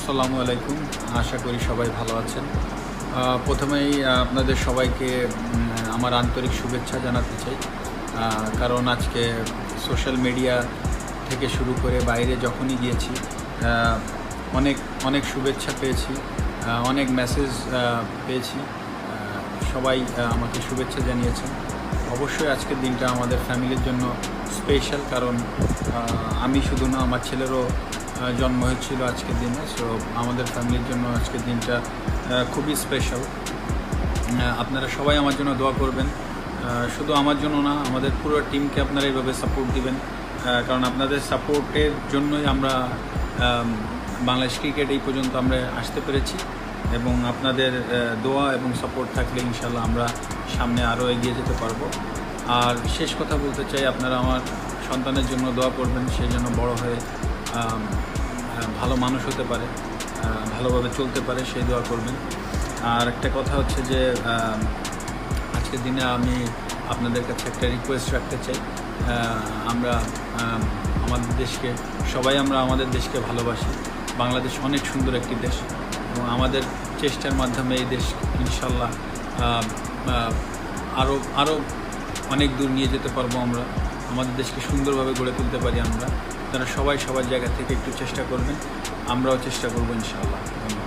আসসালামু আলাইকুম। আশা করি সবাই ভালো আছেন। প্রথমেই আপনাদের সবাইকে আমার আন্তরিক শুভেচ্ছা জানাতে চাই। কারণ আজকে সোশ্যাল মিডিয়া থেকে শুরু করে বাইরে যখনই গিয়েছি অনেক অনেক শুভেচ্ছা পেয়েছি, অনেক মেসেজ পেয়েছি। সবাই আমাকে শুভেচ্ছা জানিয়েছেন। অবশ্যই আজকের দিনটা আমাদের ফ্যামিলির জন্য স্পেশাল, কারণ আমি শুধু না, আমার ছেলেরও জন্ম হয়েছিল আজকের দিনে। সো আমাদের ফ্যামিলির জন্য আজকের দিনটা খুবই স্পেশাল। আপনারা সবাই আমার জন্য দোয়া করবেন, শুধু আমার জন্য না, আমাদের পুরো টিমকে আপনারা এইভাবে সাপোর্ট দিবেন, কারণ আপনাদের সাপোর্টের জন্যই আমরা বাংলাদেশ ক্রিকেট এই পর্যন্ত আমরা আসতে পেরেছি। এবং আপনাদের দোয়া এবং সাপোর্ট থাকলে ইনশাল্লাহ আমরা সামনে আরও এগিয়ে যেতে পারবো। আর শেষ কথা বলতে চাই, আপনারা আমার সন্তানের জন্য দোয়া করবেন, সে যেন বড় হয়ে ভালো মানুষ হতে পারে, ভালোভাবে চলতে পারে, সেই দোয়া করবেন। আর একটা কথা হচ্ছে যে আজকের দিনে আমি আপনাদের কাছে একটা রিকোয়েস্ট রাখতে চাই। আমরা আমাদের দেশকে আমরা আমাদের দেশকে ভালোবাসি। বাংলাদেশ অনেক সুন্দর একটি দেশ এবং আমাদের চেষ্টার মাধ্যমে এই দেশ ইনশাল্লাহ আরও অনেক দূর নিয়ে যেতে পারবো। আমরা আমাদের দেশকে সুন্দরভাবে গড়ে তুলতে পারি। আমরা তারা সবাই সবার জায়গা থেকে একটু চেষ্টা করবেন, আমরাও চেষ্টা করবো ইনশাআল্লাহ। ধন্যবাদ।